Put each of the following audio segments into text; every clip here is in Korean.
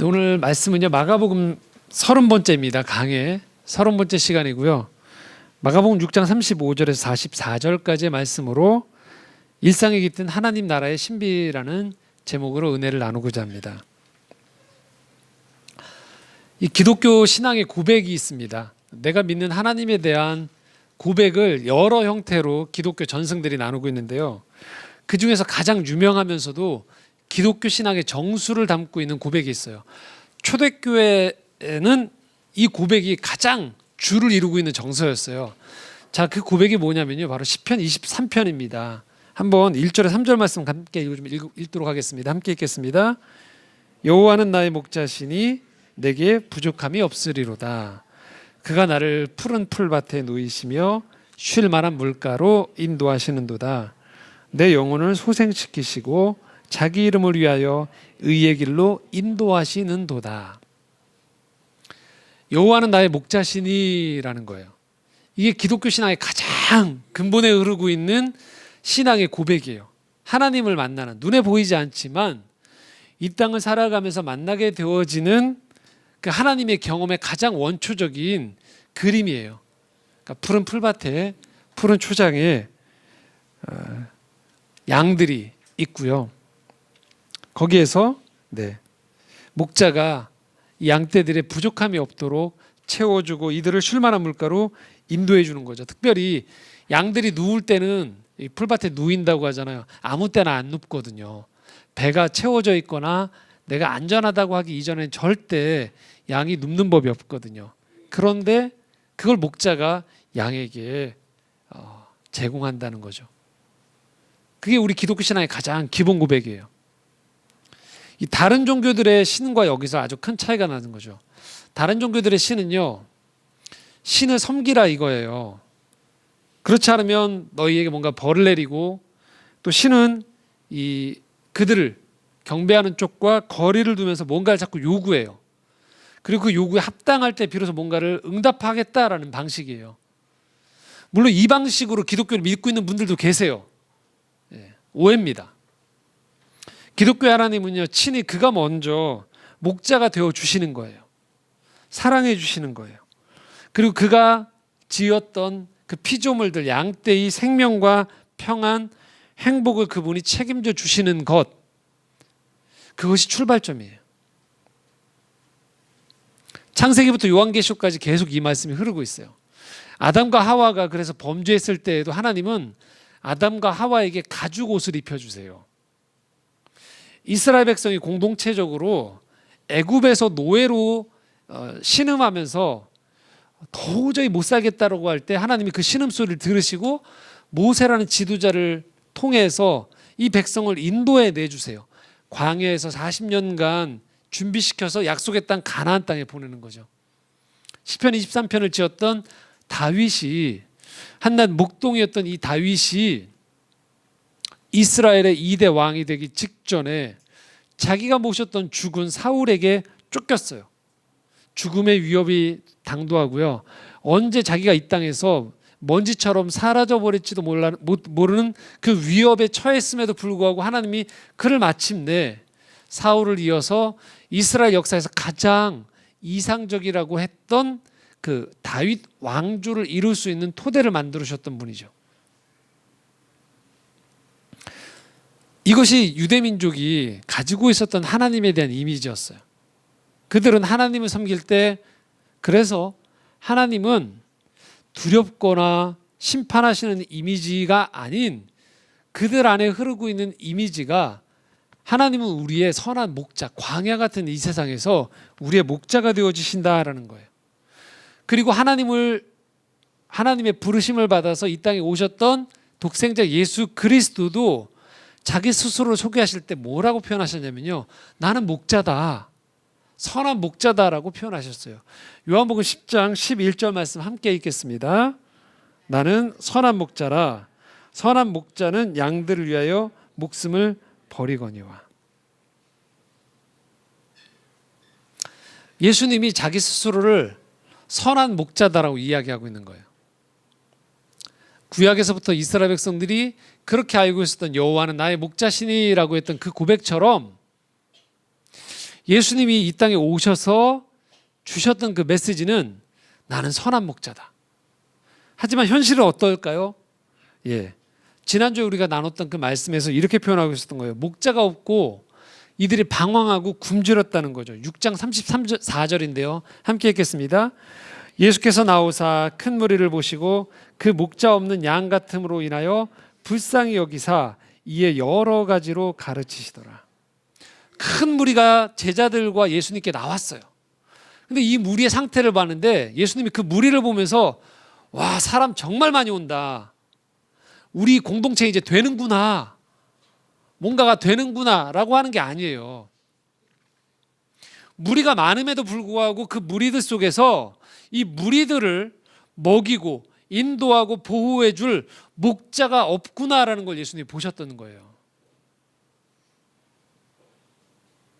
오늘 말씀은요, 마가복음 30번째입니다. 강해 30번째 시간이고요. 마가복음 6장 35절에서 44절까지의 말씀으로 일상에 깃든 하나님 나라의 신비라는 제목으로 은혜를 나누고자 합니다. 이 기독교 신앙의 고백이 있습니다. 내가 믿는 하나님에 대한 고백을 여러 형태로 기독교 전승들이 나누고 있는데요. 그 중에서 가장 유명하면서도 기독교 신앙의 정수를 담고 있는 고백이 있어요. 초대교회에는 이 고백이 가장 주를 이루고 있는 정서였어요. 자, 그 고백이 뭐냐면요, 바로 시편 23편입니다. 한번 1절에 3절 말씀 함께 읽도록 하겠습니다. 함께 읽겠습니다. 여호와는 나의 목자시니 내게 부족함이 없으리로다. 그가 나를 푸른 풀밭에 누이시며 쉴 만한 물가로 인도하시는도다. 내 영혼을 소생시키시고 자기 이름을 위하여 의의 길로 인도하시는도다. 여호와는 나의 목자시니라는 거예요. 이게 기독교 신앙의 가장 근본에 흐르고 있는 신앙의 고백이에요. 하나님을 만나는, 눈에 보이지 않지만 이 땅을 살아가면서 만나게 되어지는 그 하나님의 경험의 가장 원초적인 그림이에요. 그러니까 푸른 풀밭에, 푸른 초장에 양들이 있고요. 거기에서 목자가 이 양떼들의 부족함이 없도록 채워주고 이들을 쉴 만한 물가로 인도해 주는 거죠. 특별히 양들이 누울 때는 이 풀밭에 누인다고 하잖아요. 아무 때나 안 눕거든요. 배가 채워져 있거나 내가 안전하다고 하기 이전엔 절대 양이 눕는 법이 없거든요. 그런데 그걸 목자가 양에게 제공한다는 거죠. 그게 우리 기독교 신앙의 가장 기본 고백이에요. 이 다른 종교들의 신과 여기서 아주 큰 차이가 나는 거죠. 다른 종교들의 신은요, 신을 섬기라 이거예요. 그렇지 않으면 너희에게 뭔가 벌을 내리고, 또 신은 그들을 경배하는 쪽과 거리를 두면서 뭔가를 자꾸 요구해요. 그리고 그 요구에 합당할 때 비로소 뭔가를 응답하겠다라는 방식이에요. 물론 이 방식으로 기독교를 믿고 있는 분들도 계세요. 오해입니다. 기독교 하나님은요, 친히 그가 먼저 목자가 되어 주시는 거예요. 사랑해 주시는 거예요. 그리고 그가 지었던 그 피조물들, 양떼의 생명과 평안, 행복을 그분이 책임져 주시는 것, 그것이 출발점이에요. 창세기부터 요한계시록까지 계속 이 말씀이 흐르고 있어요. 아담과 하와가 그래서 범죄했을 때에도 하나님은 아담과 하와에게 가죽 옷을 입혀주세요. 이스라엘 백성이 공동체적으로 애굽에서 노예로 신음하면서 도저히 못 살겠다라고 할 때 하나님이 그 신음소리를 들으시고 모세라는 지도자를 통해서 이 백성을 인도해 내주세요. 광야에서 40년간 준비시켜서 약속의 땅 가나안 땅에 보내는 거죠. 시편 23편을 지었던 다윗이, 한낱 목동이었던 이 다윗이 이스라엘의 2대 왕이 되기 직전에 자기가 모셨던 죽은 사울에게 쫓겼어요. 죽음의 위협이 당도하고요. 언제 자기가 이 땅에서 먼지처럼 사라져버릴지도 모르는 그 위협에 처했음에도 불구하고 하나님이 그를 마침내 사울을 이어서 이스라엘 역사에서 가장 이상적이라고 했던 그 다윗 왕조를 이룰 수 있는 토대를 만들으셨던 분이죠. 이것이 유대민족이 가지고 있었던 하나님에 대한 이미지였어요. 그들은 하나님을 섬길 때, 그래서 하나님은 두렵거나 심판하시는 이미지가 아닌 그들 안에 흐르고 있는 이미지가, 하나님은 우리의 선한 목자, 광야 같은 이 세상에서 우리의 목자가 되어주신다라는 거예요. 그리고 하나님의 부르심을 받아서 이 땅에 오셨던 독생자 예수 그리스도도 자기 스스로를 소개하실 때 뭐라고 표현하셨냐면요, 나는 목자다, 선한 목자다라고 표현하셨어요. 요한복음 10장 11절 말씀 함께 읽겠습니다. 나는 선한 목자라. 선한 목자는 양들을 위하여 목숨을 버리거니와. 예수님이 자기 스스로를 선한 목자다라고 이야기하고 있는 거예요. 구약에서부터 이스라엘 백성들이 그렇게 알고 있었던 여호와는 나의 목자시니라고 했던 그 고백처럼 예수님이 이 땅에 오셔서 주셨던 그 메시지는 나는 선한 목자다. 하지만 현실은 어떨까요? 예. 지난주에 우리가 나눴던 그 말씀에서 이렇게 표현하고 있었던 거예요. 목자가 없고 이들이 방황하고 굶주렸다는 거죠. 6장 34절인데요. 함께 읽겠습니다. 예수께서 나오사 큰 무리를 보시고 그 목자 없는 양 같음으로 인하여 불쌍히 여기사 이에 여러 가지로 가르치시더라. 큰 무리가 제자들과 예수님께 나왔어요. 근데 이 무리의 상태를 봤는데 예수님이 그 무리를 보면서 와, 사람 정말 많이 온다. 우리 공동체 이제 되는구나. 뭔가가 되는구나 라고 하는 게 아니에요. 무리가 많음에도 불구하고 그 무리들 속에서 이 무리들을 먹이고 인도하고 보호해 줄 목자가 없구나라는 걸 예수님이 보셨던 거예요.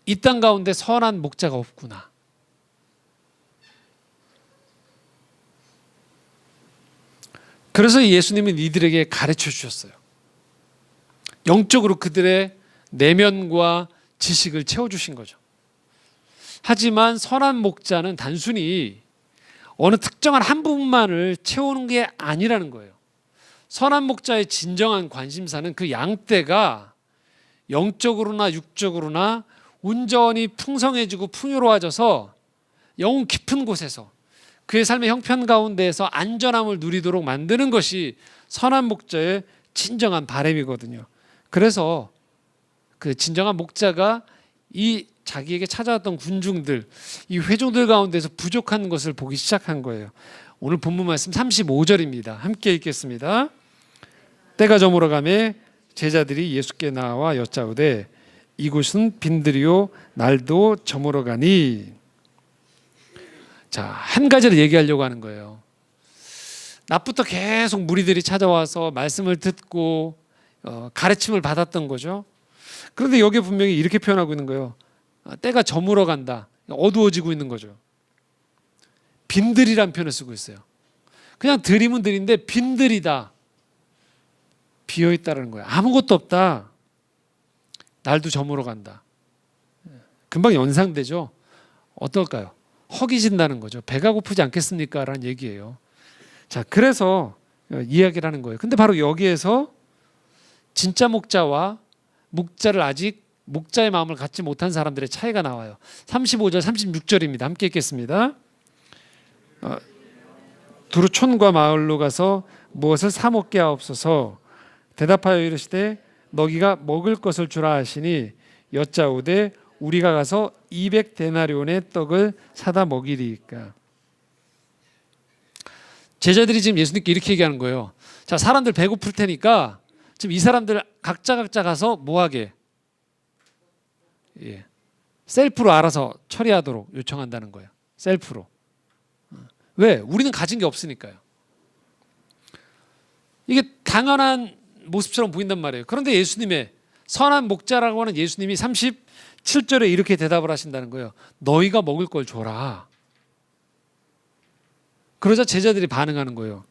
이 땅 가운데 선한 목자가 없구나. 그래서 예수님은 이들에게 가르쳐 주셨어요. 영적으로 그들의 내면과 지식을 채워주신 거죠. 하지만 선한 목자는 단순히 어느 특정한 한 부분만을 채우는 게 아니라는 거예요. 선한 목자의 진정한 관심사는 그 양떼가 영적으로나 육적으로나 온전히 풍성해지고 풍요로워져서 영혼 깊은 곳에서 그의 삶의 형편 가운데에서 안전함을 누리도록 만드는 것이 선한 목자의 진정한 바람이거든요. 그래서 그 진정한 목자가 이 자기에게 찾아왔던 군중들, 이 회중들 가운데서 부족한 것을 보기 시작한 거예요. 오늘 본문 말씀 35절입니다. 함께 읽겠습니다. 때가 저물어가매 제자들이 예수께 나와 여짜오되 이곳은 빈들이요 날도 저물어가니. 자, 한 가지를 얘기하려고 하는 거예요. 낮부터 계속 무리들이 찾아와서 말씀을 듣고 가르침을 받았던 거죠. 그런데 여기에 분명히 이렇게 표현하고 있는 거예요. 때가 저물어 간다. 어두워지고 있는 거죠. 빈들이란 표현을 쓰고 있어요. 그냥 들이면 들인데 빈들이다. 비어있다는 거예요. 아무것도 없다. 날도 저물어 간다. 금방 연상되죠. 어떨까요? 허기진다는 거죠. 배가 고프지 않겠습니까? 라는 얘기예요. 자, 그래서 이야기를 하는 거예요. 근데 바로 여기에서 진짜 목자와 목자를 아직 목자의 마음을 갖지 못한 사람들의 차이가 나와요. 35절 36절입니다. 함께 읽겠습니다. 두루 촌과 마을로 가서 무엇을 사 먹게 하옵소서. 대답하여 이르시되 너희가 먹을 것을 주라 하시니 여짜오되 우리가 가서 200데나리온의 떡을 사다 먹이리이까. 제자들이 지금 예수님께 이렇게 얘기하는 거예요. 자, 사람들 배고플 테니까 지금 이 사람들 각자 가서 뭐하게? 예. 셀프로 알아서 처리하도록 요청한다는 거예요. 셀프로. 왜? 우리는 가진 게 없으니까요. 이게 당연한 모습처럼 보인단 말이에요. 그런데 예수님의 선한 목자라고 하는 예수님이 37절에 이렇게 대답을 하신다는 거예요. 너희가 먹을 걸 줘라. 그러자 제자들이 반응하는 거예요.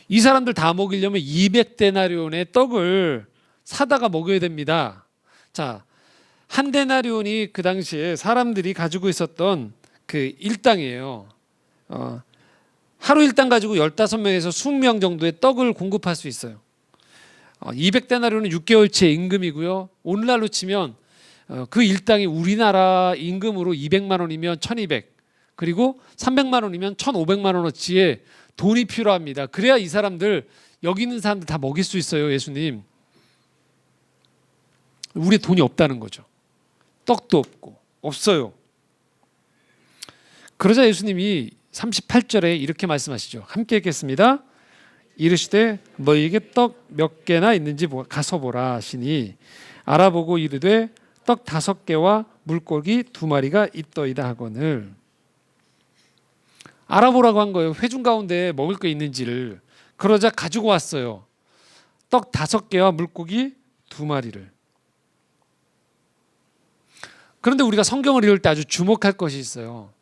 이 사람들 다 먹이려면 200데나리온의 떡을 사다가 먹여야 됩니다. 자, 한 데나리온이 그 당시에 사람들이 가지고 있었던 그 일당이에요. 하루 일당 가지고 15명에서 20명 정도의 떡을 공급할 수 있어요. 200데나리온은 6개월치의 임금이고요. 오늘날로 치면 그 일당이 우리나라 임금으로 200만 원이면 1200, 그리고 300만 원이면 1500만 원어치의 돈이 필요합니다. 그래야 이 사람들, 여기 있는 사람들 다 먹일 수 있어요. 예수님. 우리 돈이 없다는 거죠. 떡도 없고 없어요. 그러자 예수님이 38절에 이렇게 말씀하시죠. 함께 읽겠습니다. 이르시되 너희에게 떡 몇 개나 있는지 가서 보라 하시니 알아보고 이르되 떡 5개와 물고기 2마리가 있더이다 하거늘. 알아보라고 한 거예요. 회중 가운데 먹을 거 있는지를. 그러자 가지고 왔어요. 떡 5개와 물고기 2마리를. 그런데 우리가 성경을 읽을 때 아주 주목할 것이 있어요.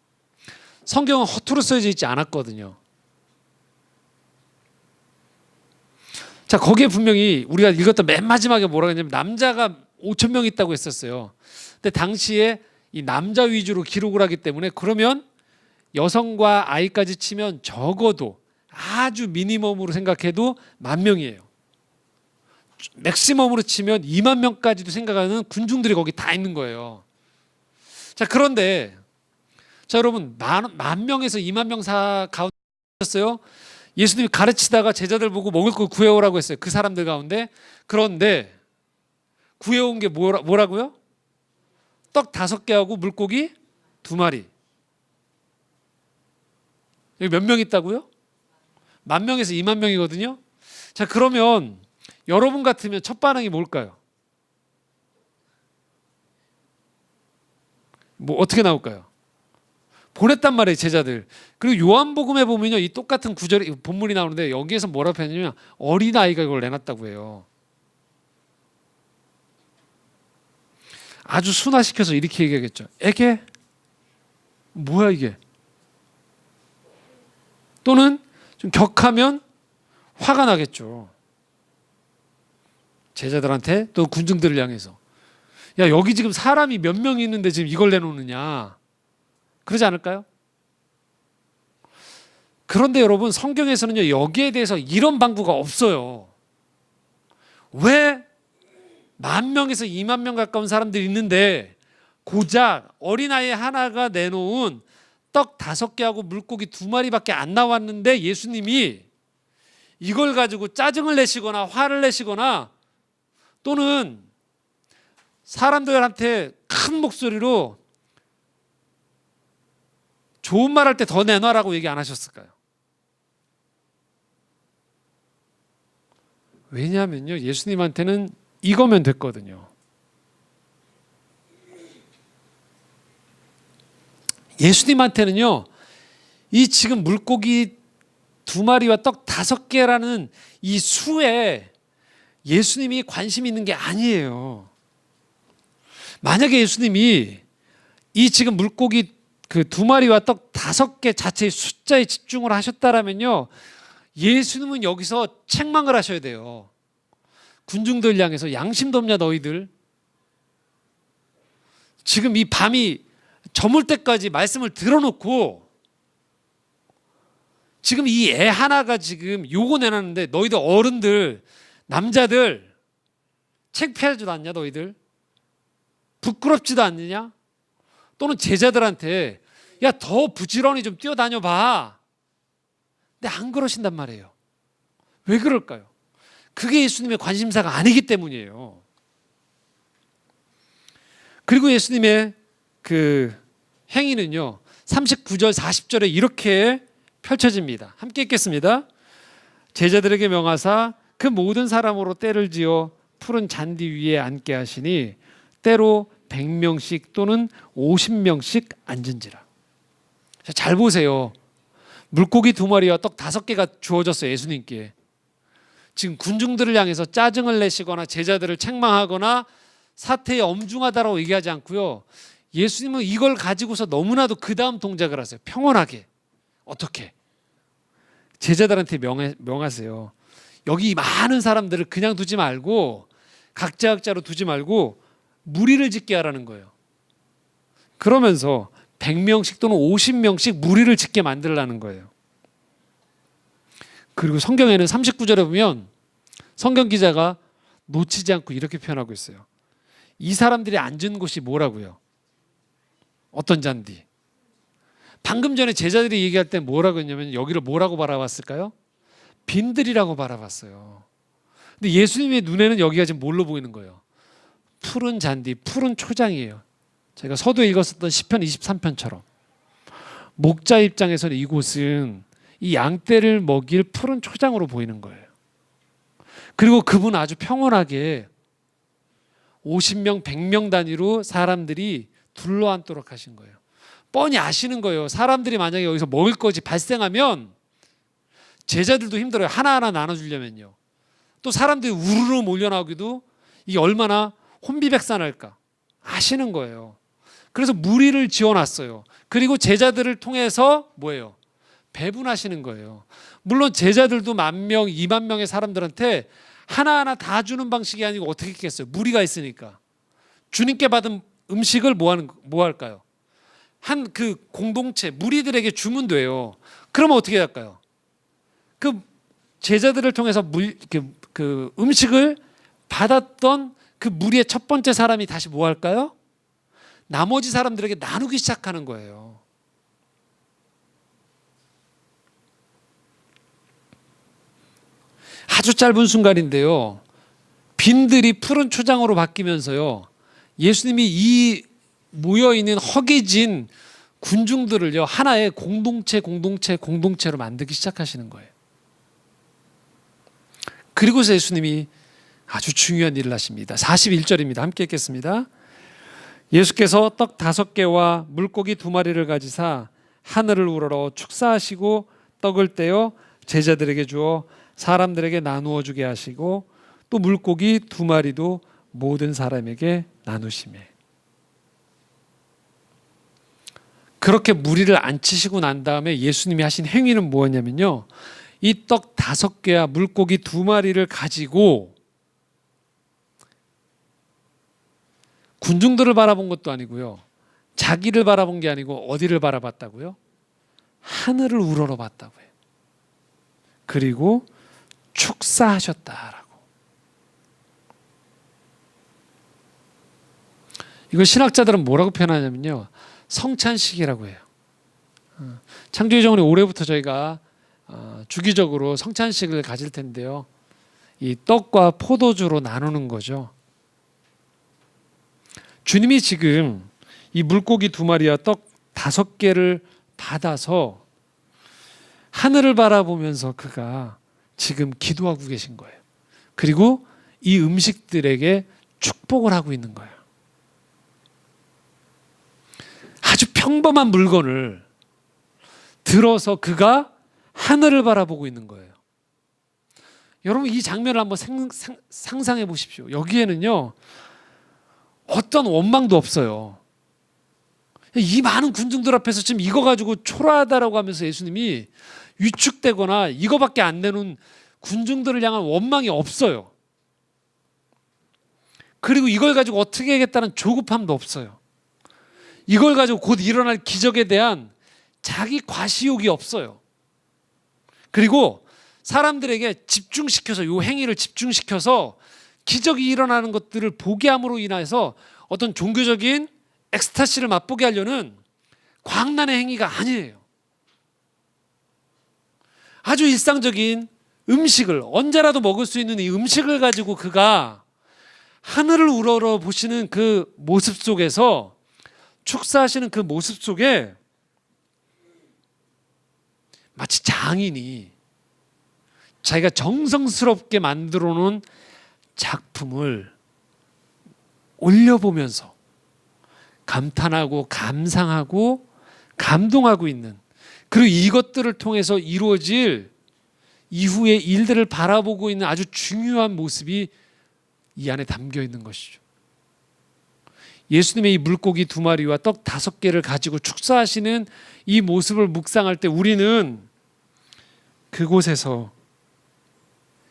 성경은 허투루 써져 있지 않았거든요. 자, 거기에 분명히 우리가 읽었던 맨 마지막에 뭐라고 했냐면 남자가 5,000명 있다고 했었어요. 근데 당시에 이 남자 위주로 기록을 하기 때문에 그러면 여성과 아이까지 치면 적어도 아주 미니멈으로 생각해도 10,000명이에요. 맥시멈으로 치면 20,000명까지도 생각하는 군중들이 거기 다 있는 거예요. 자, 그런데 자, 여러분 10,000명에서 20,000명 가운데 있었어요. 예수님이 가르치다가 제자들 보고 먹을 거 구해오라고 했어요. 그 사람들 가운데. 그런데 구해온 게 뭐라고요? 떡 5개하고 물고기 2마리. 여기 몇 명 있다고요? 10,000명에서 20,000명이거든요. 자, 그러면 여러분 같으면 첫 반응이 뭘까요? 뭐 어떻게 나올까요? 보냈단 말이에요, 제자들. 그리고 요한복음에 보면요, 이 똑같은 구절이 본문이 나오는데 여기에서 뭐라고 했냐면 어린아이가 이걸 내놨다고 해요. 아주 순화시켜서 이렇게 얘기하겠죠. 애게? 뭐야 이게? 또는 좀 격하면 화가 나겠죠. 제자들한테 또 군중들을 향해서. 야, 여기 지금 사람이 몇 명 있는데 지금 이걸 내놓느냐. 그러지 않을까요? 그런데 여러분, 성경에서는요, 여기에 대해서 이런 방구가 없어요. 왜 10,000명에서 20,000명 가까운 사람들이 있는데 고작 어린아이 하나가 내놓은 떡 5개하고 물고기 2마리밖에 안 나왔는데 예수님이 이걸 가지고 짜증을 내시거나 화를 내시거나 또는 사람들한테 큰 목소리로 좋은 말 할 때 더 내놔라고 얘기 안 하셨을까요? 왜냐하면요, 예수님한테는 이거면 됐거든요. 예수님한테는요, 이 지금 물고기 2마리와 떡 5개라는 이 수에 예수님이 관심이 있는 게 아니에요. 만약에 예수님이 이 지금 물고기 그 2마리와 떡 5개 자체의 숫자에 집중을 하셨다라면요, 예수님은 여기서 책망을 하셔야 돼요. 군중들 향해서 양심도 없냐 너희들. 지금 이 밤이 저물 때까지 말씀을 들어놓고 지금 이 애 하나가 지금 요거 내놨는데 너희들 어른들 남자들 창피하지도 않냐 너희들? 부끄럽지도 않느냐? 또는 제자들한테 야, 더 부지런히 좀 뛰어다녀 봐. 근데 안 그러신단 말이에요. 왜 그럴까요? 그게 예수님의 관심사가 아니기 때문이에요. 그리고 예수님의 그 행위는요, 39절 40절에 이렇게 펼쳐집니다. 함께 읽겠습니다. 제자들에게 명하사 그 모든 사람으로 떼를 지어 푸른 잔디 위에 앉게 하시니 때로 100명씩 또는 50명씩 앉은지라. 잘 보세요. 물고기 2마리와 떡 5개가 주어졌어요, 예수님께. 지금 군중들을 향해서 짜증을 내시거나 제자들을 책망하거나 사태에 엄중하다라고 얘기하지 않고요, 예수님은 이걸 가지고서 너무나도 그 다음 동작을 하세요. 평온하게. 어떻게? 제자들한테 명하세요. 여기 많은 사람들을 그냥 두지 말고 각자로 두지 말고 무리를 짓게 하라는 거예요. 그러면서 100명씩 또는 50명씩 무리를 짓게 만들라는 거예요. 그리고 성경에는 39절에 보면 성경 기자가 놓치지 않고 이렇게 표현하고 있어요. 이 사람들이 앉은 곳이 뭐라고요? 어떤 잔디? 방금 전에 제자들이 얘기할 때 뭐라고 했냐면 여기를 뭐라고 바라봤을까요? 빈들이라고 바라봤어요. 근데 예수님의 눈에는 여기가 지금 뭘로 보이는 거예요? 푸른 잔디, 푸른 초장이에요. 제가 서두에 읽었었던 시편 23편처럼 목자 입장에서는 이곳은 이 양떼를 먹일 푸른 초장으로 보이는 거예요. 그리고 그분은 아주 평온하게 50명, 100명 단위로 사람들이 둘러앉도록 하신 거예요. 뻔히 아시는 거예요. 사람들이 만약에 여기서 먹을 것이 발생하면 제자들도 힘들어요. 하나하나 나눠주려면요. 또 사람들이 우르르 몰려나오기도 이게 얼마나 혼비백산할까 아시는 거예요. 그래서 무리를 지어놨어요. 그리고 제자들을 통해서 뭐예요? 배분하시는 거예요. 물론 제자들도 10,000명, 20,000명의 사람들한테 하나하나 다 주는 방식이 아니고 어떻게 했겠어요? 무리가 있으니까. 주님께 받은 음식을 뭐 할까요? 한 그 공동체 무리들에게 주면 돼요. 그러면 어떻게 할까요? 그 제자들을 통해서 그 음식을 받았던 그 무리의 첫 번째 사람이 다시 뭐 할까요? 나머지 사람들에게 나누기 시작하는 거예요. 아주 짧은 순간인데요. 빈들이 푸른 초장으로 바뀌면서요. 예수님이 이 모여있는 허기진 군중들을요. 하나의 공동체로 만들기 시작하시는 거예요. 그리고서 예수님이 아주 중요한 일을 하십니다. 41절입니다. 함께 읽겠습니다. 예수께서 떡 5개와 물고기 2마리를 가지사 하늘을 우러러 축사하시고 떡을 떼어 제자들에게 주어 사람들에게 나누어 주게 하시고 또 물고기 2마리도 모든 사람에게 나누시매. 그렇게 무리를 앉히시고 난 다음에 예수님이 하신 행위는 뭐였냐면요. 이 떡 5개와 물고기 2마리를 가지고 군중들을 바라본 것도 아니고요. 자기를 바라본 게 아니고 어디를 바라봤다고요? 하늘을 우러러봤다고요. 그리고 축사하셨다라고. 이걸 신학자들은 뭐라고 표현하냐면요. 성찬식이라고 해요. 창조의 정원이 올해부터 저희가 주기적으로 성찬식을 가질 텐데요. 이 떡과 포도주로 나누는 거죠. 주님이 지금 이 물고기 2마리와 떡 5개를 받아서 하늘을 바라보면서 그가 지금 기도하고 계신 거예요. 그리고 이 음식들에게 축복을 하고 있는 거예요. 아주 평범한 물건을 들어서 그가 하늘을 바라보고 있는 거예요. 여러분 이 장면을 한번 상상해 보십시오. 여기에는요. 어떤 원망도 없어요. 이 많은 군중들 앞에서 지금 이거 가지고 초라하다라고 하면서 예수님이 위축되거나 이거밖에 안 되는 군중들을 향한 원망이 없어요. 그리고 이걸 가지고 어떻게 하겠다는 조급함도 없어요. 이걸 가지고 곧 일어날 기적에 대한 자기 과시욕이 없어요. 그리고 사람들에게 집중시켜서 이 행위를 집중시켜서 기적이 일어나는 것들을 보게 함으로 인해서 어떤 종교적인 엑스타시를 맛보게 하려는 광란의 행위가 아니에요. 아주 일상적인 음식을 언제라도 먹을 수 있는 이 음식을 가지고 그가 하늘을 우러러 보시는 그 모습 속에서 축사하시는 그 모습 속에 마치 장인이 자기가 정성스럽게 만들어 놓은 작품을 올려보면서 감탄하고 감상하고 감동하고 있는, 그리고 이것들을 통해서 이루어질 이후의 일들을 바라보고 있는 아주 중요한 모습이 이 안에 담겨 있는 것이죠. 예수님의 이 물고기 2마리와 떡 5개를 가지고 축사하시는 이 모습을 묵상할 때 우리는 그곳에서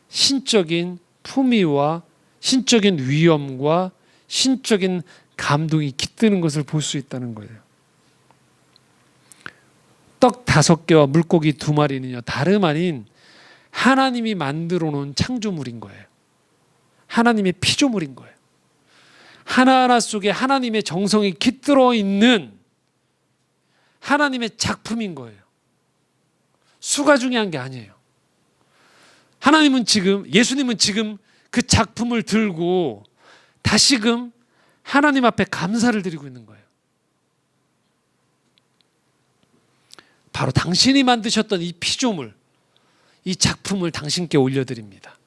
신적인 품위와 신적인 위엄과 신적인 감동이 깃드는 것을 볼 수 있다는 거예요. 떡 5개와 물고기 2마리는요 다름 아닌 하나님이 만들어 놓은 창조물인 거예요. 하나님의 피조물인 거예요. 하나하나 속에 하나님의 정성이 깃들어 있는 하나님의 작품인 거예요. 수가 중요한 게 아니에요. 예수님은 지금 그 작품을 들고 다시금 하나님 앞에 감사를 드리고 있는 거예요. 바로 당신이 만드셨던 이 피조물, 이 작품을 당신께 올려드립니다.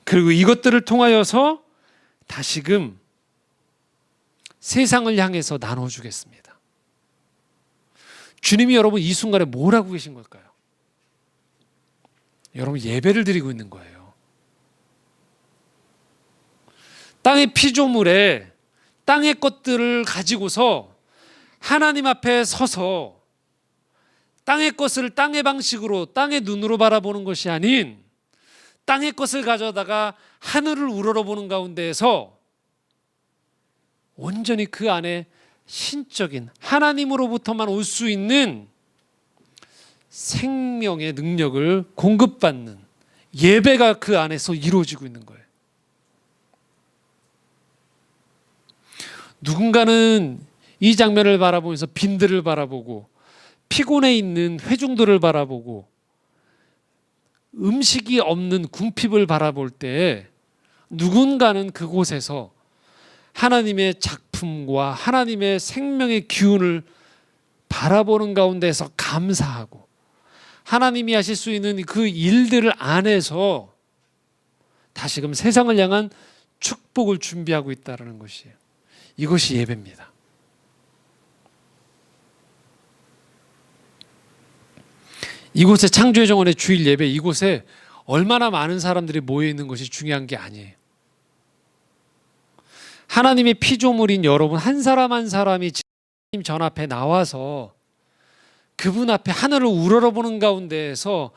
그리고 이것들을 통하여서 다시금 세상을 향해서 나눠주겠습니다. 주님이 여러분 이 순간에 뭘 하고 계신 걸까요? 여러분 예배를 드리고 있는 거예요. 땅의 피조물에 땅의 것들을 가지고서 하나님 앞에 서서 땅의 것을 땅의 방식으로 땅의 눈으로 바라보는 것이 아닌 땅의 것을 가져다가 하늘을 우러러보는 가운데에서 온전히 그 안에 신적인 하나님으로부터만 올 수 있는 생명의 능력을 공급받는 예배가 그 안에서 이루어지고 있는 거예요. 누군가는 이 장면을 바라보면서 빈들을 바라보고 피곤해 있는 회중들을 바라보고 음식이 없는 궁핍을 바라볼 때 누군가는 그곳에서 하나님의 작품과 하나님의 생명의 기운을 바라보는 가운데서 감사하고 하나님이 하실 수 있는 그 일들을 안에서 다시금 세상을 향한 축복을 준비하고 있다는 것이에요. 이것이 예배입니다. 이곳에 창조의 정원의 주일 예배, 이곳에 얼마나 많은 사람들이 모여 있는 것이 중요한 게 아니에요. 하나님의 피조물인 여러분 한 사람 한 사람이 주님 전 앞에 나와서 그분 앞에 하늘을 우러러보는 가운데에서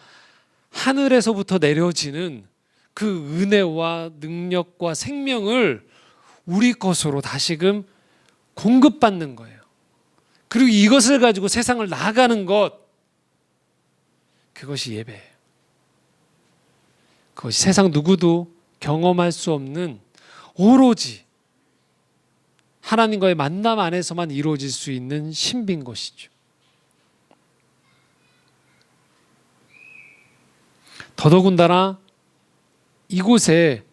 하늘에서부터 내려지는 그 은혜와 능력과 생명을 우리 것으로 다시금 공급받는 거예요. 그리고 이것을 가지고 세상을 나아가는 것, 그것이 예배예요. 그것이 세상 누구도 경험할 수 없는 오로지 하나님과의 만남 안에서만 이루어질 수 있는 신비인 것이죠. 더더군다나 이곳에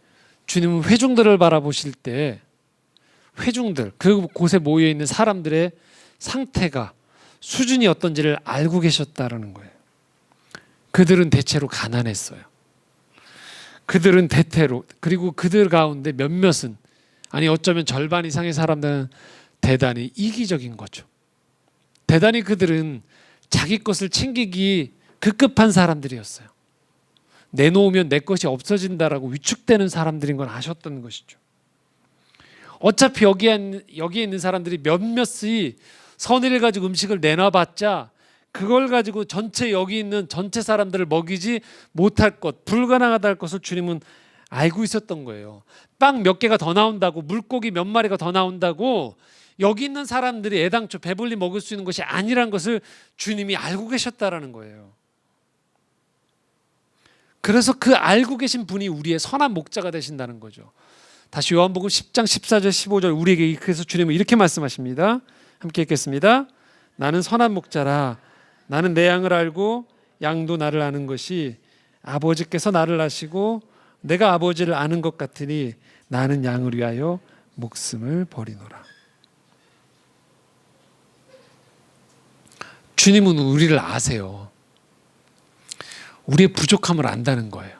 주님은 회중들을 바라보실 때 회중들, 그곳에 모여있는 사람들의 상태가 수준이 어떤지를 알고 계셨다는 거예요. 그들은 대체로 가난했어요. 그들은 대체로, 그리고 그들 가운데 몇몇은, 아니 어쩌면 절반 이상의 사람들은 대단히 이기적인 거죠. 대단히 그들은 자기 것을 챙기기 급급한 사람들이었어요. 내놓으면 내 것이 없어진다라고 위축되는 사람들인 건 아셨던 것이죠. 어차피 여기에 있는 사람들이 몇몇이 선의를 가지고 음식을 내놔봤자 그걸 가지고 전체 여기 있는 전체 사람들을 먹이지 못할 것, 불가능하다 할 것을 주님은 알고 있었던 거예요. 빵 몇 개가 더 나온다고, 물고기 몇 마리가 더 나온다고 여기 있는 사람들이 애당초 배불리 먹을 수 있는 것이 아니라는 것을 주님이 알고 계셨다라는 거예요. 그래서 그 알고 계신 분이 우리의 선한 목자가 되신다는 거죠. 다시 요한복음 10장 14절 15절 우리에게 그래서 주님은 이렇게 말씀하십니다. 함께 읽겠습니다. 나는 선한 목자라. 나는 내 양을 알고 양도 나를 아는 것이 아버지께서 나를 아시고 내가 아버지를 아는 것 같으니 나는 양을 위하여 목숨을 버리노라. 주님은 우리를 아세요. 우리의 부족함을 안다는 거예요.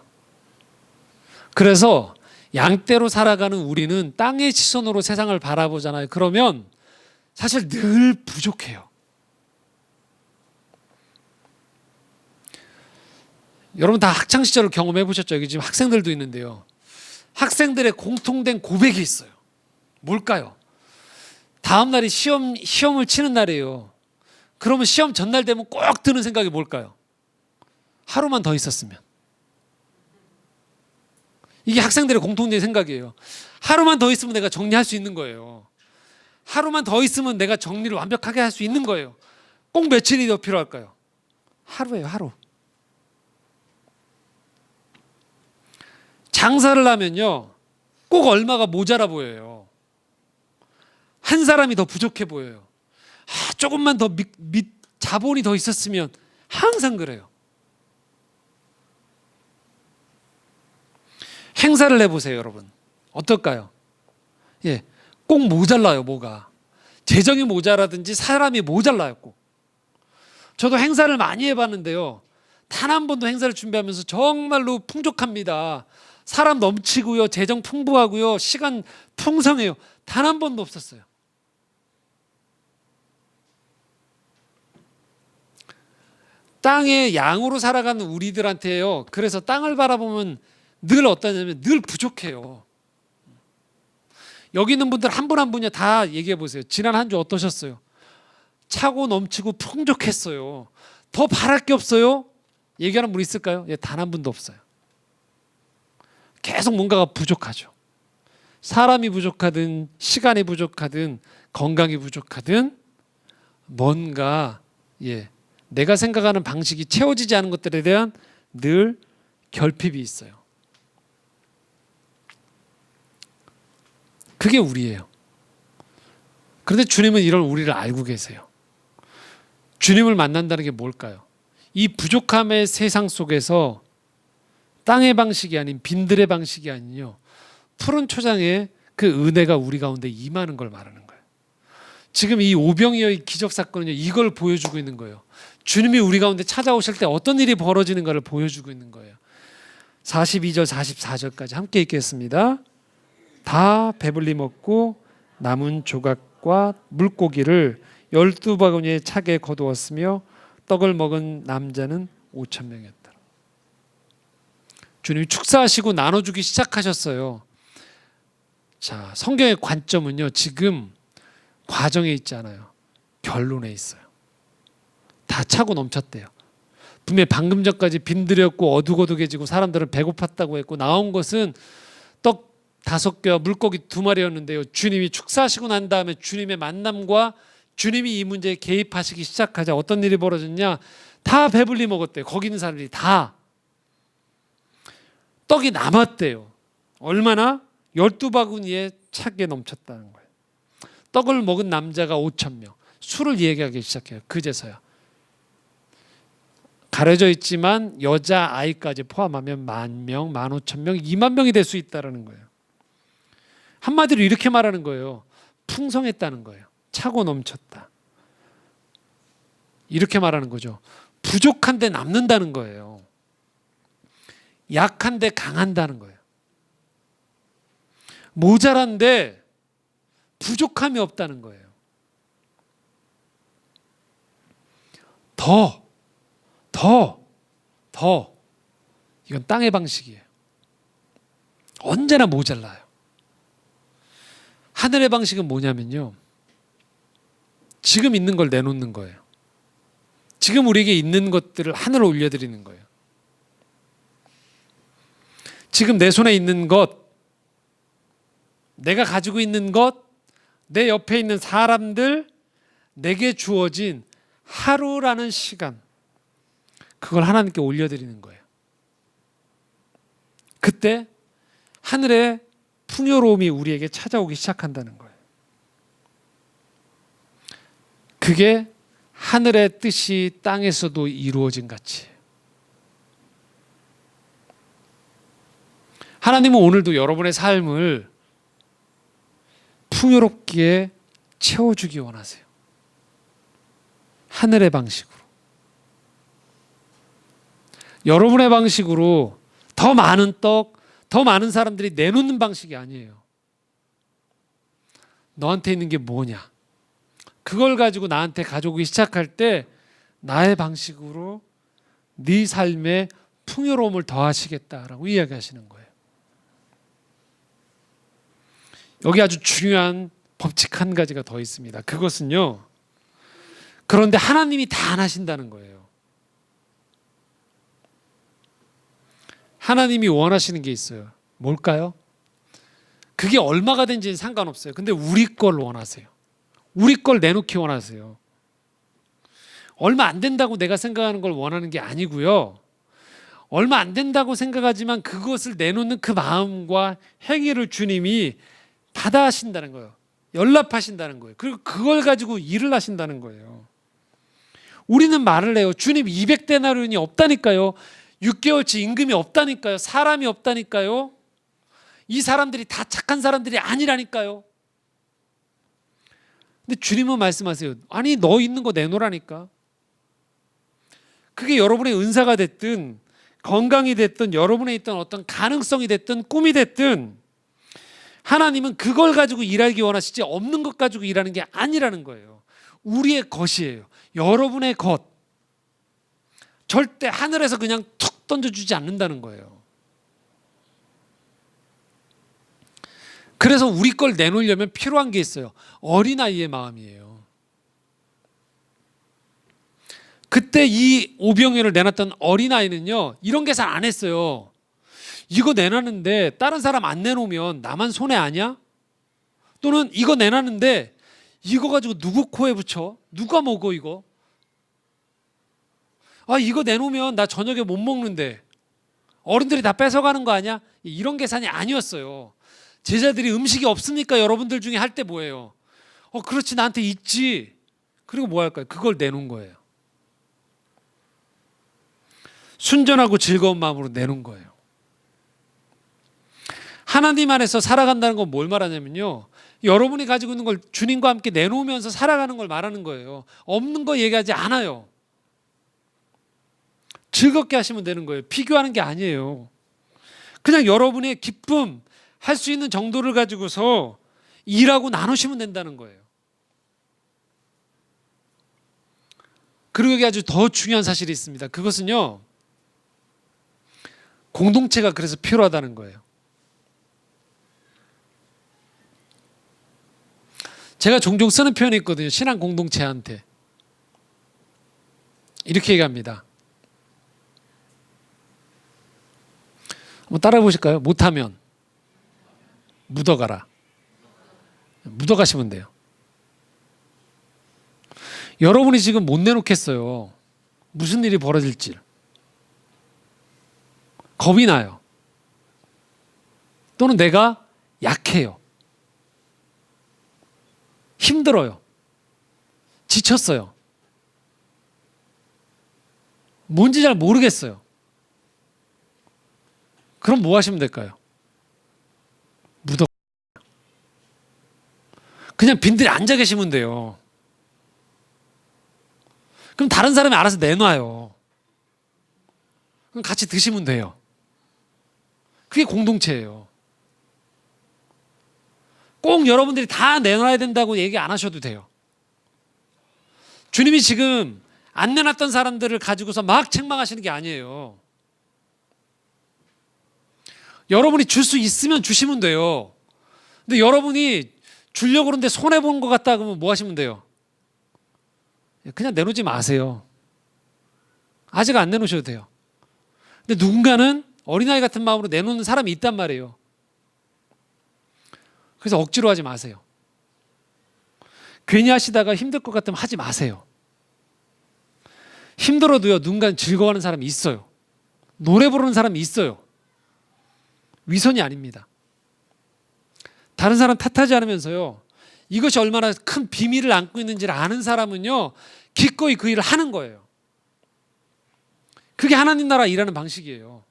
그래서 양떼로 살아가는 우리는 땅의 시선으로 세상을 바라보잖아요. 그러면 사실 늘 부족해요. 여러분 다 학창시절을 경험해 보셨죠? 여기 지금 학생들도 있는데요. 학생들의 공통된 고백이 있어요. 뭘까요? 다음 날이 시험을 치는 날이에요. 그러면 시험 전날 되면 꼭 드는 생각이 뭘까요? 하루만 더 있었으면. 이게 학생들의 공통된 생각이에요. 하루만 더 있으면 내가 정리할 수 있는 거예요. 하루만 더 있으면 내가 정리를 완벽하게 할 수 있는 거예요. 꼭 며칠이 더 필요할까요? 하루예요, 하루. 장사를 하면요, 꼭 얼마가 모자라 보여요. 한 사람이 더 부족해 보여요. 조금만 더 자본이 더 있었으면, 항상 그래요. 행사를 해보세요, 여러분. 어떨까요? 예, 꼭 모자라요, 뭐가. 재정이 모자라든지 사람이 모자라요, 꼭. 저도 행사를 많이 해봤는데요. 단 한 번도 행사를 준비하면서 정말로 풍족합니다. 사람 넘치고요, 재정 풍부하고요, 시간 풍성해요. 단 한 번도 없었어요. 땅의 양으로 살아가는 우리들한테요. 그래서 땅을 바라보면 늘 어떠냐면 늘 부족해요. 여기 있는 분들 한 분 한 분이 다 얘기해 보세요. 지난 한 주 어떠셨어요? 차고 넘치고 풍족했어요. 더 바랄 게 없어요? 얘기하는 분 있을까요? 예, 단 한 분도 없어요. 계속 뭔가가 부족하죠. 사람이 부족하든 시간이 부족하든 건강이 부족하든 뭔가 내가 생각하는 방식이 채워지지 않은 것들에 대한 늘 결핍이 있어요. 그게 우리예요. 그런데 주님은 이런 우리를 알고 계세요. 주님을 만난다는 게 뭘까요? 이 부족함의 세상 속에서 땅의 방식이 아닌 빈들의 방식이 아니요 푸른 초장에 그 은혜가 우리 가운데 임하는 걸 말하는 거예요. 지금 이 오병이어의 기적 사건은요 이걸 보여주고 있는 거예요. 주님이 우리 가운데 찾아오실 때 어떤 일이 벌어지는가를 보여주고 있는 거예요. 42절 44절까지 함께 읽겠습니다. 다 배불리 먹고 남은 조각과 물고기를 12바구니에 차게 거두었으며 떡을 먹은 남자는 5,000명이었다. 주님이 축사하시고 나눠주기 시작하셨어요. 자, 성경의 관점은요 지금 과정에 있지 않아요. 결론에 있어요. 다 차고 넘쳤대요. 분명히 방금 전까지 빈들였고 어둑어둑해지고 사람들은 배고팠다고 했고 나온 것은 떡 5개와 물고기 2마리였는데요. 주님이 축사하시고 난 다음에 주님의 만남과 주님이 이 문제에 개입하시기 시작하자 어떤 일이 벌어졌냐? 다 배불리 먹었대요. 거기 있는 사람들이 다. 떡이 남았대요. 얼마나? 12바구니에 차게 넘쳤다는 거예요. 떡을 먹은 남자가 5,000명. 술을 얘기하기 시작해요. 그제서야. 가려져 있지만 여자 아이까지 포함하면 10,000명, 15,000명, 20,000명이 될 수 있다는 거예요. 한마디로 이렇게 말하는 거예요. 풍성했다는 거예요. 차고 넘쳤다. 이렇게 말하는 거죠. 부족한데 남는다는 거예요. 약한데 강한다는 거예요. 모자란데 부족함이 없다는 거예요. 더. 이건 땅의 방식이에요. 언제나 모자라요. 하늘의 방식은 뭐냐면요. 지금 있는 걸 내놓는 거예요. 지금 우리에게 있는 것들을 하늘로 올려드리는 거예요. 지금 내 손에 있는 것, 내가 가지고 있는 것, 내 옆에 있는 사람들, 내게 주어진 하루라는 시간, 그걸 하나님께 올려드리는 거예요. 그때 하늘의 풍요로움이 우리에게 찾아오기 시작한다는 거예요. 그게 하늘의 뜻이 땅에서도 이루어진 같이. 하나님은 오늘도 여러분의 삶을 풍요롭게 채워주기 원하세요. 하늘의 방식으로. 여러분의 방식으로 더 많은 떡, 더 많은 사람들이 내놓는 방식이 아니에요. 너한테 있는 게 뭐냐? 그걸 가지고 나한테 가져오기 시작할 때 나의 방식으로 네 삶에 풍요로움을 더하시겠다라고 이야기하시는 거예요. 여기 아주 중요한 법칙 한 가지가 더 있습니다. 그것은요. 그런데 하나님이 다 안 하신다는 거예요. 하나님이 원하시는 게 있어요. 뭘까요? 그게 얼마가 된지는 상관없어요. 근데 우리 걸 원하세요. 우리 걸 내놓기 원하세요. 얼마 안 된다고 내가 생각하는 걸 원하는 게 아니고요. 얼마 안 된다고 생각하지만 그것을 내놓는 그 마음과 행위를 주님이 받아 하신다는 거예요. 연락하신다는 거예요. 그리고 그걸 가지고 일을 하신다는 거예요. 우리는 말을 해요. 주님 200데나리온이 없다니까요. 6개월치 임금이 없다니까요. 사람이 없다니까요. 이 사람들이 다 착한 사람들이 아니라니까요. 근데 주님은 말씀하세요. 아니 너 있는 거 내놓으라니까. 그게 여러분의 은사가 됐든 건강이 됐든 여러분에 있던 어떤 가능성이 됐든 꿈이 됐든 하나님은 그걸 가지고 일하기 원하시지 없는 것 가지고 일하는 게 아니라는 거예요. 우리의 것이에요. 여러분의 것. 절대 하늘에서 그냥 툭 던져주지 않는다는 거예요. 그래서 우리 걸 내놓으려면 필요한 게 있어요. 어린아이의 마음이에요. 그때 이 오병이어를 내놨던 어린아이는요. 이런 계산 안 했어요. 이거 내놨는데 다른 사람 안 내놓으면 나만 손해 아니야? 또는 이거 내놨는데 이거 가지고 누구 코에 붙여? 누가 먹어 이거? 아, 이거 내놓으면 나 저녁에 못 먹는데 어른들이 다 뺏어가는 거 아니야? 이런 계산이 아니었어요. 제자들이 음식이 없습니까? 여러분들 중에 할 때 뭐예요? 그렇지, 나한테 있지. 그리고 뭐 할까요? 그걸 내놓은 거예요. 순전하고 즐거운 마음으로 내놓은 거예요. 하나님 안에서 살아간다는 건 뭘 말하냐면요, 여러분이 가지고 있는 걸 주님과 함께 내놓으면서 살아가는 걸 말하는 거예요. 없는 거 얘기하지 않아요. 즐겁게 하시면 되는 거예요. 비교하는 게 아니에요. 그냥 여러분의 기쁨, 할 수 있는 정도를 가지고서 일하고 나누시면 된다는 거예요. 그리고 여기 아주 더 중요한 사실이 있습니다. 그것은요, 공동체가 그래서 필요하다는 거예요. 제가 종종 쓰는 표현이 있거든요. 신앙 공동체한테 이렇게 얘기합니다. 한번 따라해 보실까요? 못하면 묻어가라. 묻어가시면 돼요. 여러분이 지금 못 내놓겠어요. 무슨 일이 벌어질지. 겁이 나요. 또는 내가 약해요. 힘들어요. 지쳤어요. 뭔지 잘 모르겠어요. 그럼 뭐 하시면 될까요? 묻어. 그냥 빈들이 앉아 계시면 돼요. 그럼 다른 사람이 알아서 내놔요. 그럼 같이 드시면 돼요. 그게 공동체예요. 꼭 여러분들이 다 내놔야 된다고 얘기 안 하셔도 돼요. 주님이 지금 안 내놨던 사람들을 가지고서 막 책망하시는 게 아니에요. 여러분이 줄 수 있으면 주시면 돼요. 근데 여러분이 주려고 그러는데 손해보는 것 같다 그러면 뭐 하시면 돼요? 그냥 내놓지 마세요. 아직 안 내놓으셔도 돼요. 근데 누군가는 어린아이 같은 마음으로 내놓는 사람이 있단 말이에요. 그래서 억지로 하지 마세요. 괜히 하시다가 힘들 것 같으면 하지 마세요. 힘들어도요, 누군가는 즐거워하는 사람이 있어요. 노래 부르는 사람이 있어요. 위선이 아닙니다. 다른 사람 탓하지 않으면서요, 이것이 얼마나 큰 비밀을 안고 있는지를 아는 사람은요, 기꺼이 그 일을 하는 거예요. 그게 하나님 나라 일하는 방식이에요.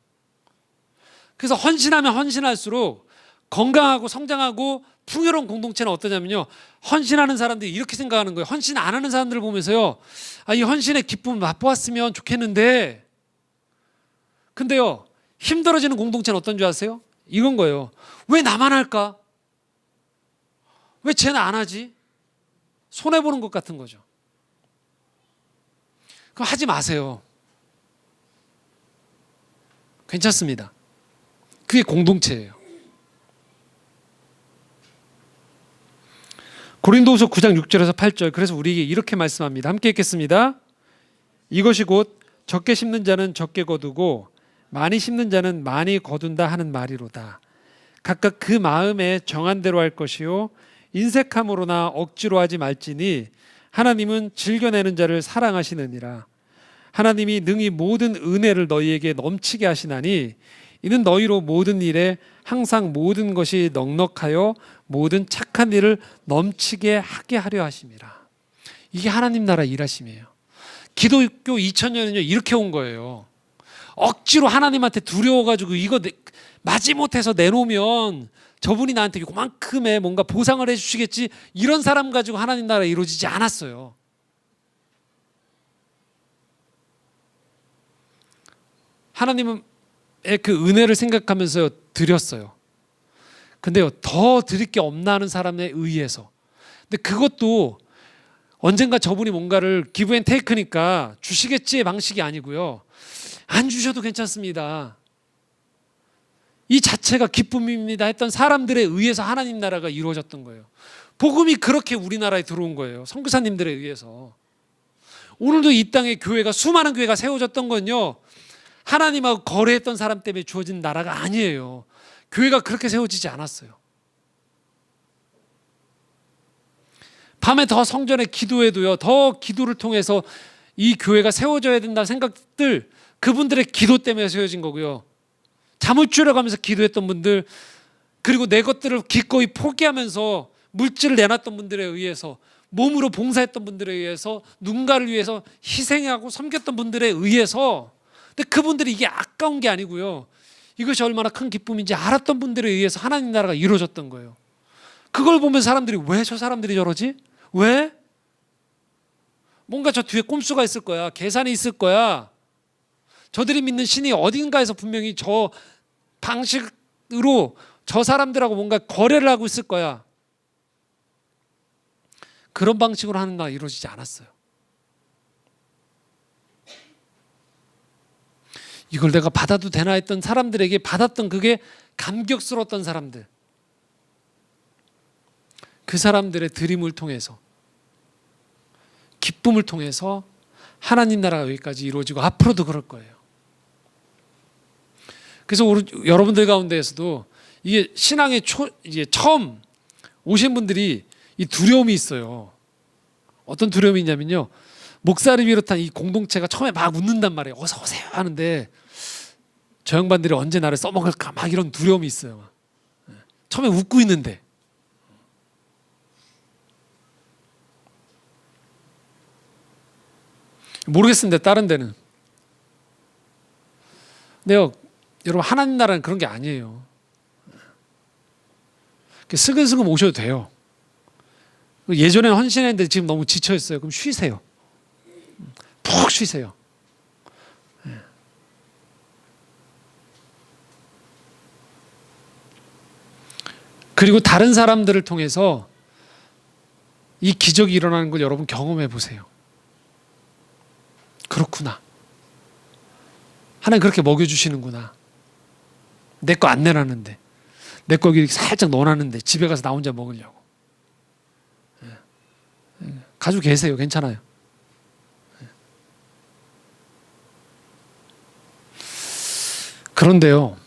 그래서 헌신하면 헌신할수록 건강하고 성장하고 풍요로운 공동체는 어떠냐면요, 헌신하는 사람들이 이렇게 생각하는 거예요. 헌신 안 하는 사람들을 보면서요, 이 헌신의 기쁨 맛보았으면 좋겠는데, 근데요, 힘들어지는 공동체는 어떤 줄 아세요? 이건 거예요. 왜 나만 할까? 왜 쟤는 안 하지? 손해보는 것 같은 거죠. 그럼 하지 마세요. 괜찮습니다. 그게 공동체예요. 고린도후서 9장 6절에서 8절, 그래서 우리에게 이렇게 말씀합니다. 함께 읽겠습니다. 이것이 곧 적게 심는 자는 적게 거두고 많이 심는 자는 많이 거둔다 하는 말이로다. 각각 그 마음에 정한 대로 할 것이요 인색함으로나 억지로 하지 말지니 하나님은 즐겨내는 자를 사랑하시느니라. 하나님이 능히 모든 은혜를 너희에게 넘치게 하시나니 이는 너희로 모든 일에 항상 모든 것이 넉넉하여 모든 착한 일을 넘치게 하게 하려 하심이라. 이게 하나님 나라 일하심이에요. 기독교 2000년은요 이렇게 온 거예요. 억지로 하나님한테 두려워가지고 이거 마지못해서 내놓으면 저분이 나한테 그만큼의 뭔가 보상을 해주시겠지, 이런 사람 가지고 하나님 나라 이루어지지 않았어요. 하나님은 그 은혜를 생각하면서 드렸어요. 근데요, 더 드릴 게 없나 하는 사람에 의해서. 근데 그것도 언젠가 저분이 뭔가를 기브 앤 테이크니까 주시겠지의 방식이 아니고요, 안 주셔도 괜찮습니다, 이 자체가 기쁨입니다 했던 사람들에 의해서 하나님 나라가 이루어졌던 거예요. 복음이 그렇게 우리나라에 들어온 거예요. 선교사님들에 의해서. 오늘도 이 땅에 교회가, 수많은 교회가 세워졌던 건요, 하나님하고 거래했던 사람 때문에 주어진 나라가 아니에요. 교회가 그렇게 세워지지 않았어요. 밤에 더 성전에 기도해도요, 더 기도를 통해서 이 교회가 세워져야 된다는 생각들, 그분들의 기도 때문에 세워진 거고요. 잠을 줄여가면서 기도했던 분들, 그리고 내 것들을 기꺼이 포기하면서 물질을 내놨던 분들에 의해서, 몸으로 봉사했던 분들에 의해서, 누군가를 위해서 희생하고 섬겼던 분들에 의해서, 근데 그분들이 이게 아까운 게 아니고요, 이것이 얼마나 큰 기쁨인지 알았던 분들에 의해서 하나님 나라가 이루어졌던 거예요. 그걸 보면 사람들이 왜 저 사람들이 저러지? 왜? 뭔가 저 뒤에 꼼수가 있을 거야. 계산이 있을 거야. 저들이 믿는 신이 어딘가에서 분명히 저 방식으로 저 사람들하고 뭔가 거래를 하고 있을 거야. 그런 방식으로 하는 나라가 이루어지지 않았어요. 이걸 내가 받아도 되나 했던 사람들에게 받았던 그게 감격스러웠던 사람들. 그 사람들의 드림을 통해서, 기쁨을 통해서 하나님 나라가 여기까지 이루어지고 앞으로도 그럴 거예요. 그래서 여러분들 가운데에서도 이게 신앙에 이제 처음 오신 분들이 이 두려움이 있어요. 어떤 두려움이 있냐면요, 목사를 비롯한 이 공동체가 처음에 막 웃는단 말이에요. 어서 오세요 하는데 저 양반들이 언제 나를 써먹을까 막 이런 두려움이 있어요. 처음에 웃고 있는데. 모르겠습니다, 다른 데는. 근데요, 여러분, 하나님 나라는 그런 게 아니에요. 스근스근 오셔도 돼요. 예전에는 헌신했는데 지금 너무 지쳐있어요. 그럼 쉬세요. 푹 쉬세요. 그리고 다른 사람들을 통해서 이 기적이 일어나는 걸 여러분 경험해 보세요. 그렇구나. 하나님 그렇게 먹여주시는구나. 내 거 안 내놨는데, 내 거 이렇게 살짝 넣어놨는데 집에 가서 나 혼자 먹으려고. 가지고 계세요. 괜찮아요. 그런데요,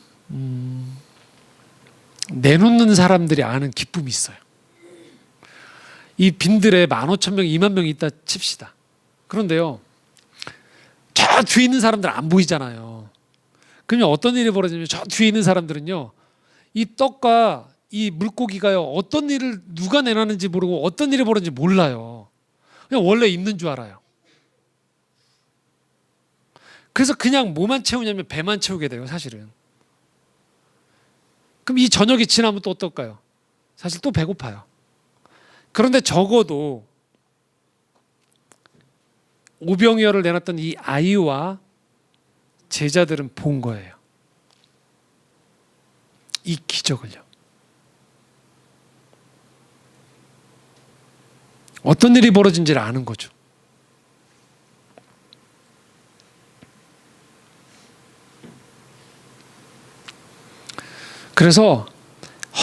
내놓는 사람들이 아는 기쁨이 있어요. 이 빈들에 15,000명, 20,000명이 있다 칩시다. 그런데요, 저 뒤에 있는 사람들 안 보이잖아요. 그러면 어떤 일이 벌어지냐면, 저 뒤에 있는 사람들은요, 이 떡과 이 물고기가요, 어떤 일을 누가 내놨는지 모르고 어떤 일이 벌어진지 몰라요. 그냥 원래 있는 줄 알아요. 그래서 그냥 뭐만 채우냐면 배만 채우게 돼요, 사실은. 그럼 이 저녁이 지나면 또 어떨까요? 사실 또 배고파요. 그런데 적어도 오병이어를 내놨던 이 아이와 제자들은 본 거예요. 이 기적을요. 어떤 일이 벌어진지를 아는 거죠. 그래서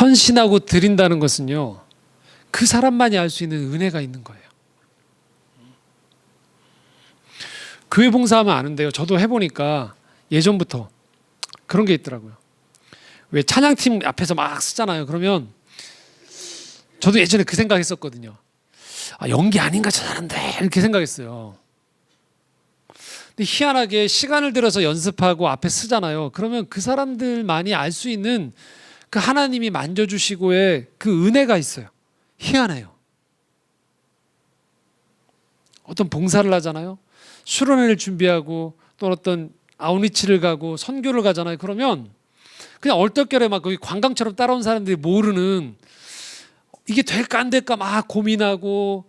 헌신하고 드린다는 것은요, 그 사람만이 알 수 있는 은혜가 있는 거예요. 교회 봉사하면 아는데요, 저도 해보니까 예전부터 그런 게 있더라고요. 왜 찬양팀 앞에서 막 쓰잖아요. 그러면 저도 예전에 그 생각했었거든요. 아, 연기 아닌가 저 사람들, 이렇게 생각했어요. 근데 희한하게 시간을 들여서 연습하고 앞에 쓰잖아요. 그러면 그 사람들만이 알 수 있는 그 하나님이 만져주시고의 그 은혜가 있어요. 희한해요. 어떤 봉사를 하잖아요. 수련회를 준비하고 또 어떤 아웃리치를 가고 선교를 가잖아요. 그러면 그냥 얼떨결에 막 거기 관광처럼 따라온 사람들이 모르는, 이게 될까 안 될까 막 고민하고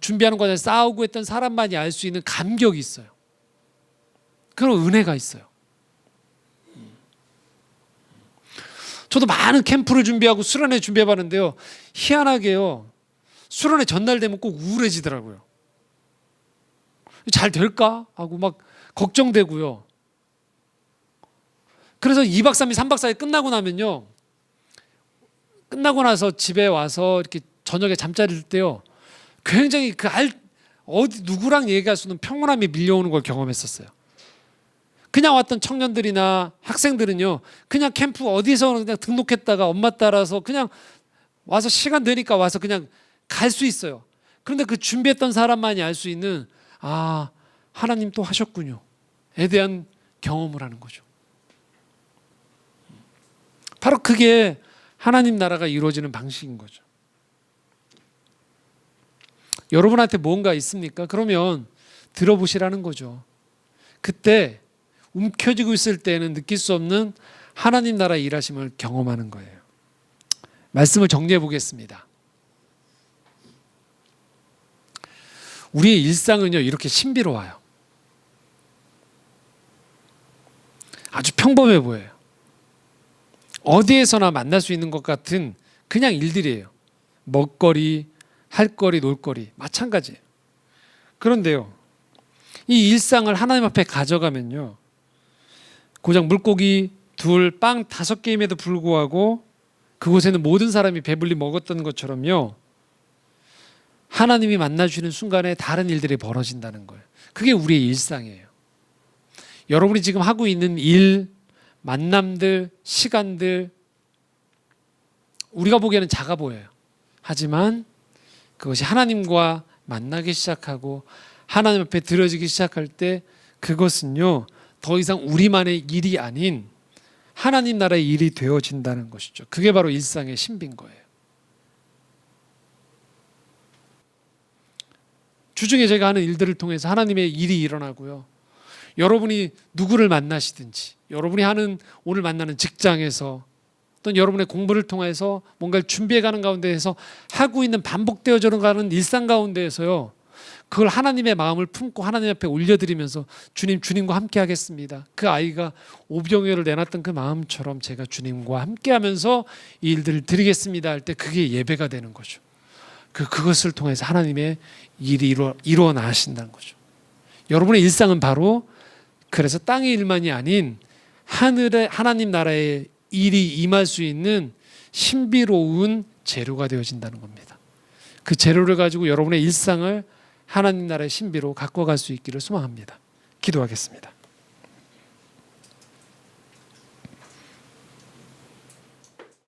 준비하는 과정에 싸우고 했던 사람만이 알 수 있는 감격이 있어요. 그런 은혜가 있어요. 저도 많은 캠프를 준비하고 수련회 준비해봤는데요, 희한하게요, 수련회 전날 되면 꼭 우울해지더라고요. 잘 될까 하고 막 걱정되고요. 그래서 2박 3일 3박 4일 끝나고 나면요, 끝나고 나서 집에 와서 이렇게 저녁에 잠자리 들 때요, 굉장히 어디 누구랑 얘기할 수 없는 평온함이 밀려오는 걸 경험했었어요. 그냥 왔던 청년들이나 학생들은요, 그냥 캠프 어디서 그냥 등록했다가 엄마 따라서 그냥 와서 시간 되니까 와서 그냥 갈 수 있어요. 그런데 그 준비했던 사람만이 알 수 있는, 아, 하나님 또 하셨군요 에 대한 경험을 하는 거죠. 바로 그게 하나님 나라가 이루어지는 방식인 거죠. 여러분한테 뭔가 있습니까? 그러면 들어보시라는 거죠. 그때 움켜쥐고 있을 때는 느낄 수 없는 하나님 나라 일하심을 경험하는 거예요. 말씀을 정리해 보겠습니다. 우리의 일상은요, 이렇게 신비로워요. 아주 평범해 보여요. 어디에서나 만날 수 있는 것 같은 그냥 일들이에요. 먹거리, 할거리, 놀거리 마찬가지예요. 그런데요, 이 일상을 하나님 앞에 가져가면요, 고작 물고기 둘, 빵 5개임에도 불구하고 그곳에는 모든 사람이 배불리 먹었던 것처럼요, 하나님이 만나주시는 순간에 다른 일들이 벌어진다는 거예요. 그게 우리의 일상이에요. 여러분이 지금 하고 있는 일, 만남들, 시간들, 우리가 보기에는 작아 보여요. 하지만 그것이 하나님과 만나기 시작하고 하나님 앞에 들어지기 시작할 때 그것은요, 더 이상 우리만의 일이 아닌 하나님 나라의 일이 되어진다는 것이죠. 그게 바로 일상의 신비인 거예요. 주중에 제가 하는 일들을 통해서 하나님의 일이 일어나고요, 여러분이 누구를 만나시든지, 여러분이 하는 오늘 만나는 직장에서, 또는 여러분의 공부를 통해서 뭔가를 준비해가는 가운데에서 하고 있는 반복되어져 가는 일상 가운데에서요, 그걸 하나님의 마음을 품고 하나님 앞에 올려드리면서 주님과 함께 하겠습니다. 그 아이가 오병이어를 내놨던 그 마음처럼 제가 주님과 함께 하면서 이 일들을 드리겠습니다 할 때 그게 예배가 되는 거죠. 그것을 통해서 하나님의 일이 이루어 나신다는 거죠. 여러분의 일상은 바로 그래서 땅의 일만이 아닌 하늘의 하나님 나라의 일이 임할 수 있는 신비로운 재료가 되어진다는 겁니다. 그 재료를 가지고 여러분의 일상을 하나님 나라의 신비로 갖고 갈 수 있기를 소망합니다. 기도하겠습니다.